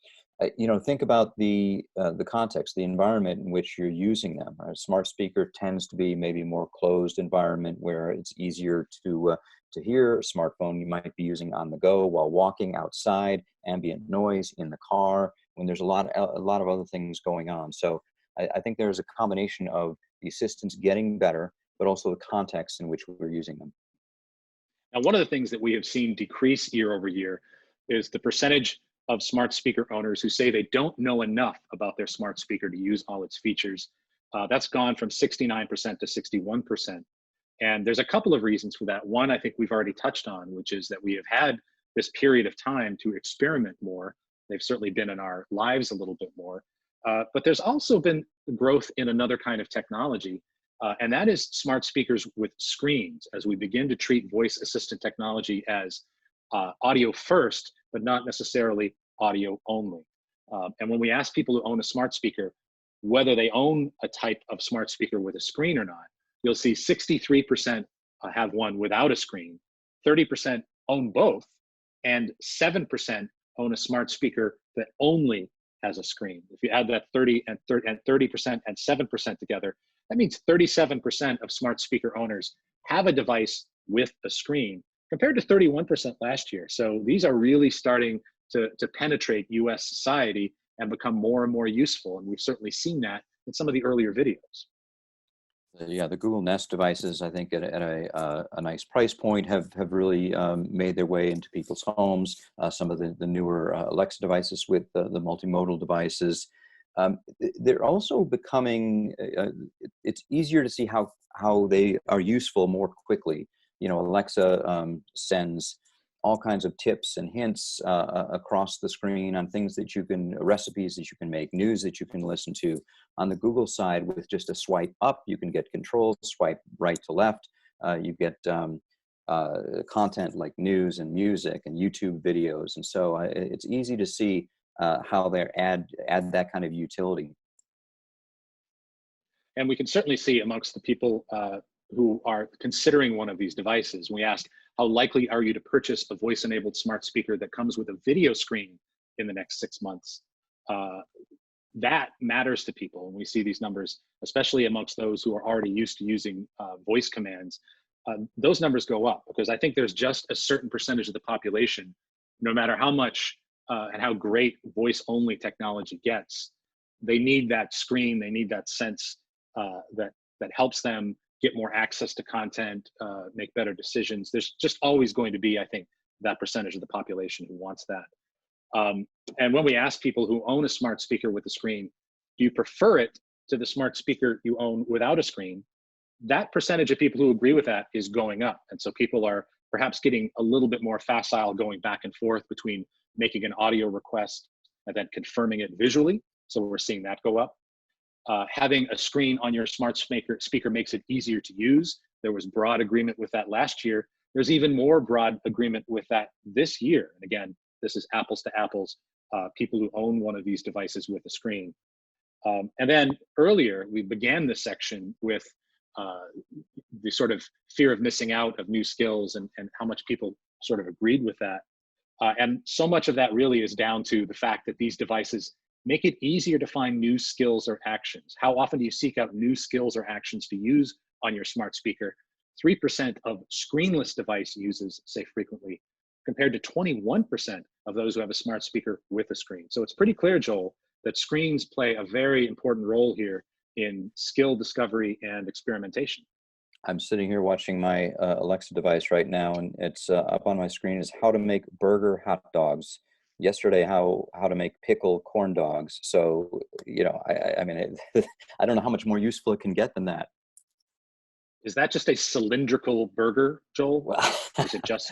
think about the context, the environment in which you're using them. A smart speaker tends to be maybe more closed environment where it's easier to hear. A smartphone you might be using on the go while walking outside, ambient noise in the car, when there's a lot of other things going on. So I think there's a combination of the assistants getting better, but also the context in which we're using them. Now, one of the things that we have seen decrease year over year is the percentage of smart speaker owners who say they don't know enough about their smart speaker to use all its features. That's gone from 69% to 61%. And there's a couple of reasons for that. One, I think we've already touched on, which is that we have had this period of time to experiment more. They've certainly been in our lives a little bit more. But there's also been growth in another kind of technology, and that is smart speakers with screens, as we begin to treat voice assistant technology as audio first, but not necessarily audio only. And when we ask people who own a smart speaker whether they own a type of smart speaker with a screen or not, you'll see 63% have one without a screen, 30% own both, and 7% own a smart speaker that only has a screen. If you add that 30% and 7% together, that means 37% of smart speaker owners have a device with a screen, compared to 31% last year. So these are really starting to penetrate US society and become more and more useful. And we've certainly seen that in some of the earlier videos. Yeah, the Google Nest devices, I think at a nice price point, have really made their way into people's homes. Some of the newer Alexa devices with the multimodal devices. They're also becoming, it's easier to see how they are useful more quickly. Alexa sends all kinds of tips and hints across the screen on things that recipes that you can make, news that you can listen to. On the Google side, with just a swipe up, you can get controls, swipe right to left. You get content like news and music and YouTube videos. And so it's easy to see how they add that kind of utility. And we can certainly see amongst the people who are considering one of these devices, we asked, how likely are you to purchase a voice-enabled smart speaker that comes with a video screen in the next 6 months? That matters to people. And we see these numbers, especially amongst those who are already used to using voice commands. Those numbers go up because I think there's just a certain percentage of the population, no matter how much and how great voice-only technology gets, they need that screen, they need that sense that helps them get more access to content, make better decisions. There's just always going to be, I think, that percentage of the population who wants that. And when we ask people who own a smart speaker with a screen, do you prefer it to the smart speaker you own without a screen? That percentage of people who agree with that is going up. And so people are perhaps getting a little bit more facile going back and forth between making an audio request and then confirming it visually. So we're seeing that go up. Having a screen on your smart speaker makes it easier to use. There was broad agreement with that last year. There's even more broad agreement with that this year. And again, this is apples to apples, people who own one of these devices with a screen. And then earlier, we began this section with the sort of fear of missing out of new skills and how much people sort of agreed with that. And so much of that really is down to the fact that these devices make it easier to find new skills or actions. How often do you seek out new skills or actions to use on your smart speaker? 3% of screenless device users say frequently, compared to 21% of those who have a smart speaker with a screen. So it's pretty clear, Joel, that screens play a very important role here in skill discovery and experimentation. I'm sitting here watching my Alexa device right now, and it's up on my screen is how to make burger hot dogs. Yesterday, how to make pickle corn dogs. So, I mean, I don't know how much more useful it can get than that. Is that just a cylindrical burger, Joel? Well, Is it just?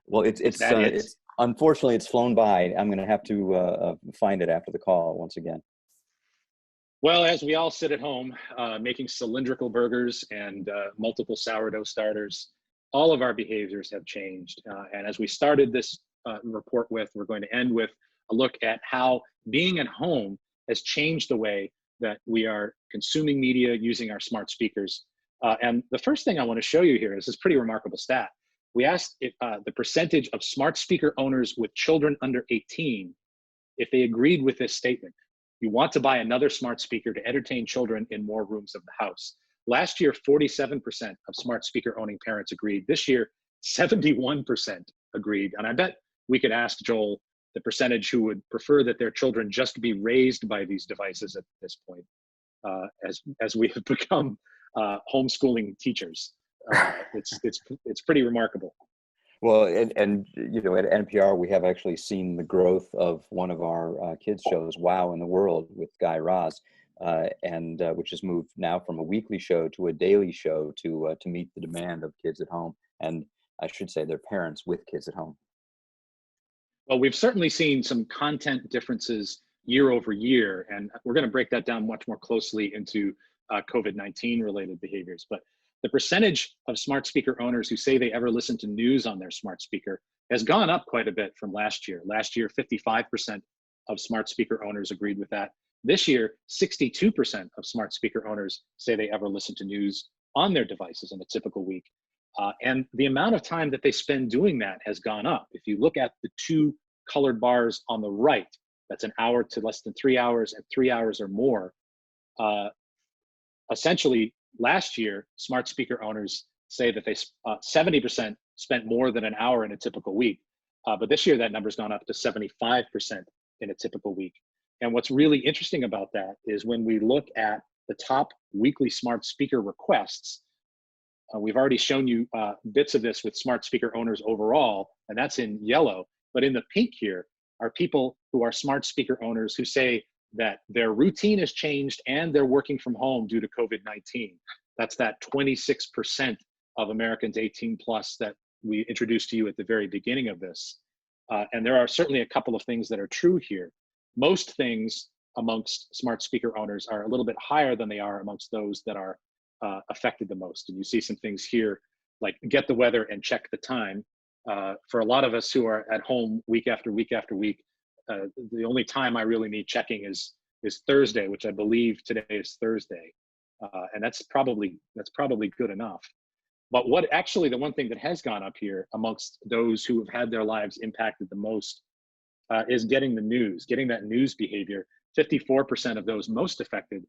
well, it's unfortunately it's flown by. I'm going to have to find it after the call once again. Well, as we all sit at home making cylindrical burgers and multiple sourdough starters, all of our behaviors have changed. And as we started this report with, we're going to end with a look at how being at home has changed the way that we are consuming media using our smart speakers. And the first thing I want to show you here is this pretty remarkable stat. We asked if, the percentage of smart speaker owners with children under 18 if they agreed with this statement. You want to buy another smart speaker to entertain children in more rooms of the house. Last year, 47% of smart speaker owning parents agreed. This year, 71% agreed. And I bet we could ask Joel the percentage who would prefer that their children just be raised by these devices at this point, as we have become homeschooling teachers. It's pretty remarkable. Well, and you know, at NPR, we have actually seen the growth of one of our kids shows, Wow in the World, with Guy Raz, and which has moved now from a weekly show to a daily show to meet the demand of kids at home, and I should say their parents with kids at home. Well, we've certainly seen some content differences year over year, and we're going to break that down much more closely into COVID-19 related behaviors. But the percentage of smart speaker owners who say they ever listen to news on their smart speaker has gone up quite a bit from last year. Last year, 55% of smart speaker owners agreed with that. This year, 62% of smart speaker owners say they ever listen to news on their devices in a typical week. And the amount of time that they spend doing that has gone up. If you look at the two colored bars on the right, that's an hour to less than 3 hours and 3 hours or more. Essentially, last year, smart speaker owners say that they 70% spent more than an hour in a typical week. But this year, that number's gone up to 75% in a typical week. And what's really interesting about that is when we look at the top weekly smart speaker requests, we've already shown you bits of this with smart speaker owners overall, and that's in yellow. But in the pink here are people who are smart speaker owners who say that their routine has changed and they're working from home due to COVID-19. That's that 26% of Americans 18 plus that we introduced to you at the very beginning of this. And there are certainly a couple of things that are true here. Most things amongst smart speaker owners are a little bit higher than they are amongst those that are affected the most. And you see some things here like get the weather and check the time. For a lot of us who are at home week after week after week, the only time I really need checking is Thursday, which I believe today is Thursday. And that's probably good enough. But what actually, the one thing that has gone up here amongst those who have had their lives impacted the most is getting the news, getting that news behavior. 54% of those most affected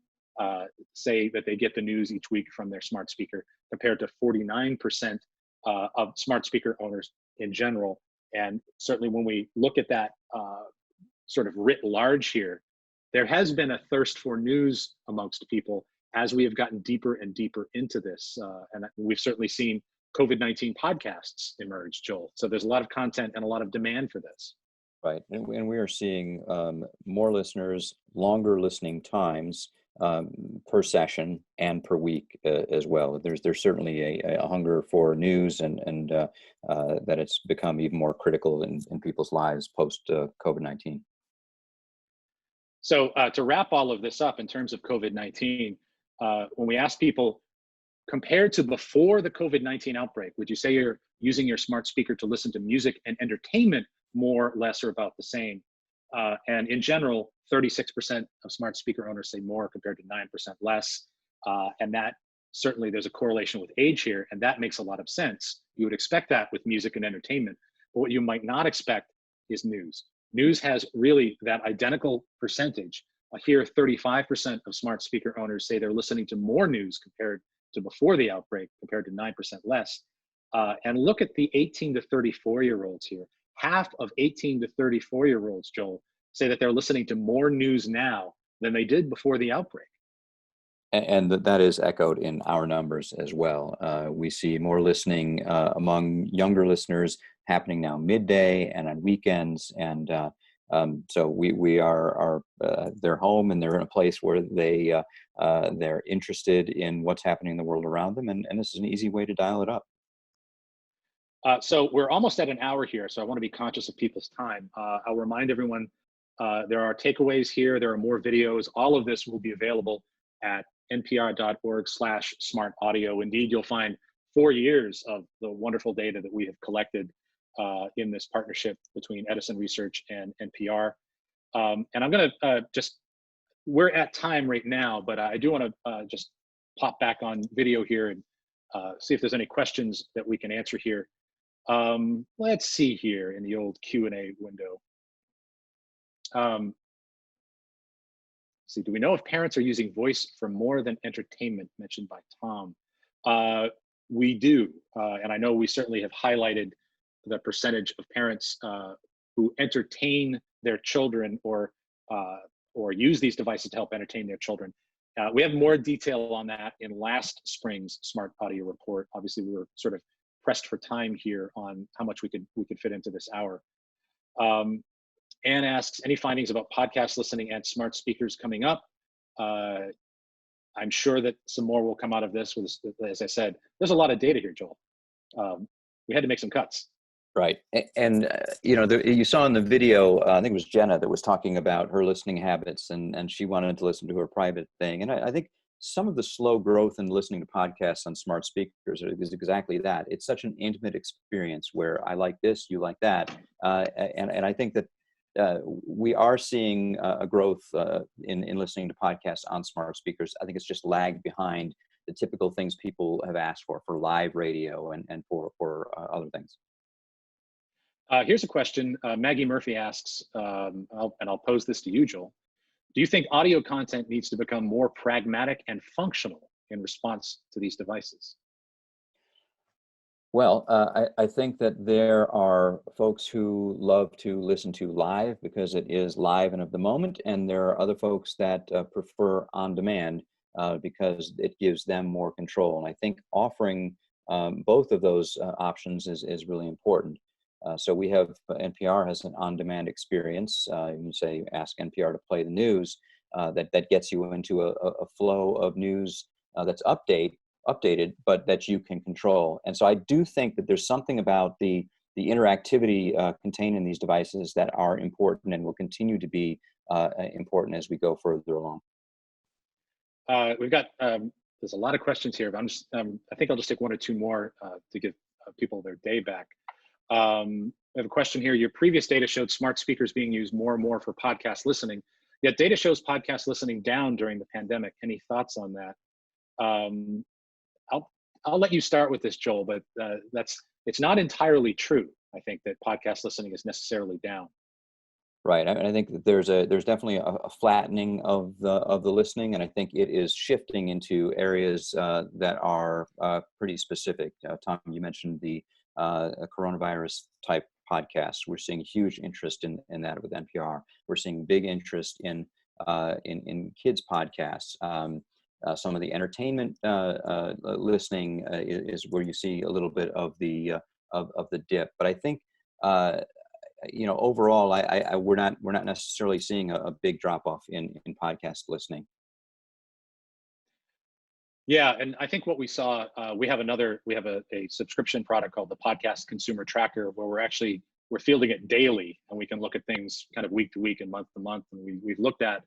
say that they get the news each week from their smart speaker, compared to 49% of smart speaker owners in general. And certainly when we look at that sort of writ large here, there has been a thirst for news amongst people as we have gotten deeper and deeper into this. And we've certainly seen COVID-19 podcasts emerge, Joel. So there's a lot of content and a lot of demand for this. Right, and we are seeing more listeners, longer listening times per session and per week as well. There's certainly a hunger for news and that it's become even more critical in people's lives post COVID-19. So to wrap all of this up in terms of COVID-19, when we ask people, compared to before the COVID-19 outbreak, would you say you're using your smart speaker to listen to music and entertainment more, less, or about the same? And in general, 36% of smart speaker owners say more compared to 9% less. And that certainly there's a correlation with age here, and that makes a lot of sense. You would expect that with music and entertainment, but what you might not expect is news. News has really that identical percentage. Here, 35% of smart speaker owners say they're listening to more news compared to before the outbreak, compared to 9% less. And look at the 18 to 34-year-olds here. Half of 18 to 34-year-olds, Joel, say that they're listening to more news now than they did before the outbreak. And that is echoed in our numbers as well. We see more listening among younger listeners happening now midday and on weekends. And So we are they're home, and they're in a place where they're interested in what's happening in the world around them, and this is an easy way to dial it up. So we're almost at an hour here, so I want to be conscious of people's time. I'll remind everyone there are takeaways here. There are more videos. All of this will be available at npr.org/smart audio. Indeed, you'll find 4 years of the wonderful data that we have collected in this partnership between Edison Research and NPR. And I'm going to we're at time right now, but I do want to just pop back on video here and see if there's any questions that we can answer here. Let's see here in the old Q&A window. See, do we know if parents are using voice for more than entertainment, mentioned by Tom? We do, and I know we certainly have highlighted the percentage of parents who entertain their children or use these devices to help entertain their children. We have more detail on that in last spring's Smart Audio report. Obviously, we were sort of pressed for time here on how much we could fit into this hour. Anne asks, any findings about podcast listening and smart speakers coming up? I'm sure that some more will come out of this. As I said, there's a lot of data here, Joel. We had to make some cuts. Right. And you saw in the video, I think it was Jenna that was talking about her listening habits, and she wanted to listen to her private thing. And I think some of the slow growth in listening to podcasts on smart speakers is exactly that. It's such an intimate experience where I like this, you like that. And I think that we are seeing a growth in listening to podcasts on smart speakers. I think it's just lagged behind the typical things people have asked for live radio and for other things. Here's a question. Maggie Murphy asks, and I'll pose this to you, Joel. Do you think audio content needs to become more pragmatic and functional in response to these devices? Well, I think that there are folks who love to listen to live because it is live and of the moment, and there are other folks that prefer on demand because it gives them more control. And I think offering both of those options is really important. So we have NPR has an on-demand experience. You say ask NPR to play the news. That gets you into a flow of news that's updated, but that you can control. And so I do think that there's something about the interactivity contained in these devices that are important and will continue to be important as we go further along. We've got there's a lot of questions here, but I think I'll just take one or two more to give people their day back. I have a question here. Your previous data showed smart speakers being used more and more for podcast listening, yet data shows podcast listening down during the pandemic. Any thoughts on that? I'll let you start with this, Joel, but it's not entirely true. I think that podcast listening is necessarily down. Right. I think that there's definitely a flattening of the listening, and I think it is shifting into areas that are pretty specific. Tom, you mentioned the coronavirus type podcasts. We're seeing huge interest in that with NPR. We're seeing big interest in kids podcasts. Some of the entertainment listening is where you see a little bit of the dip. But I think overall, we're not necessarily seeing a big drop off in podcast listening. Yeah, and I think what we saw, we have a subscription product called the Podcast Consumer Tracker, where we're fielding it daily, and we can look at things kind of week to week and month to month. And we've looked at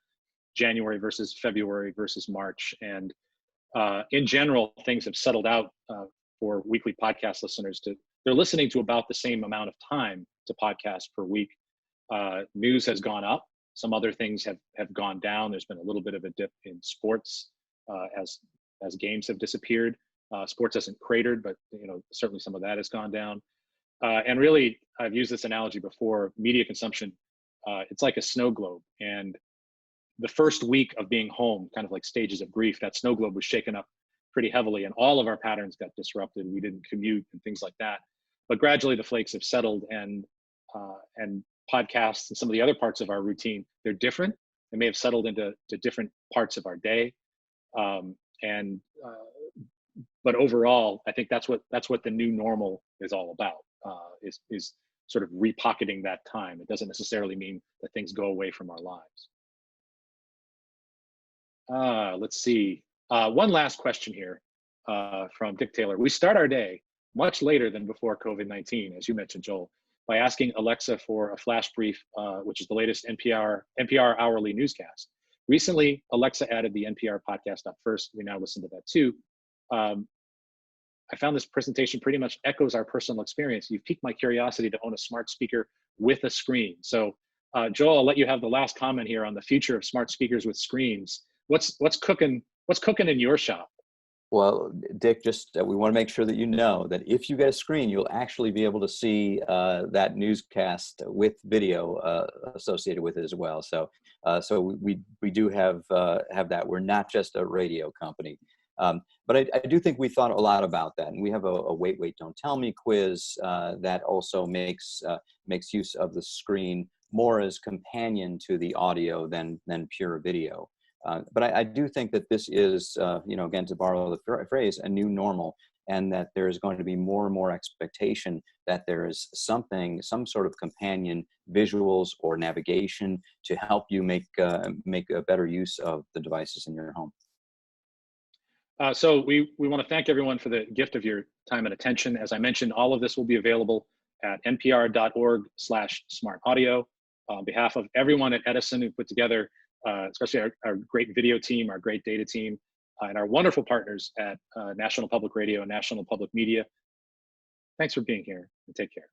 January versus February versus March, and in general, things have settled out for weekly podcast listeners. They're listening to about the same amount of time to podcasts per week. News has gone up. Some other things have gone down. There's been a little bit of a dip in sports as games have disappeared. Sports hasn't cratered, but certainly some of that has gone down. And really, I've used this analogy before. Media consumption, it's like a snow globe, and the first week of being home, kind of like stages of grief, that snow globe was shaken up pretty heavily, and all of our patterns got disrupted. We didn't commute and things like that. But gradually, the flakes have settled, and podcasts and some of the other parts of our routine, they're different. They may have settled into different parts of our day. But overall, I think that's what the new normal is all about. Is sort of repocketing that time. It doesn't necessarily mean that things go away from our lives. Let's see. One last question here from Dick Taylor. We start our day much later than before COVID-19, as you mentioned, Joel, by asking Alexa for a flash brief, which is the latest NPR hourly newscast. Recently, Alexa added the NPR podcast up first. We now listen to that too. I found this presentation pretty much echoes our personal experience. You've piqued my curiosity to own a smart speaker with a screen. So Joel, I'll let you have the last comment here on the future of smart speakers with screens. What's cooking in your shop? Well, Dick, just we want to make sure that you know that if you get a screen, you'll actually be able to see that newscast with video associated with it as well. So, we do have that. We're not just a radio company, but I do think we thought a lot about that, and we have a wait, don't tell me quiz that also makes use of the screen more as companion to the audio than pure video. But I do think that this is, again, to borrow the phrase, a new normal, and that there is going to be more and more expectation that there is some sort of companion visuals or navigation to help you make a better use of the devices in your home. So we want to thank everyone for the gift of your time and attention. As I mentioned, all of this will be available at npr.org/smartaudio. On behalf of everyone at Edison who put together, especially our great video team, our great data team, and our wonderful partners at National Public Radio and National Public Media. Thanks for being here, and take care.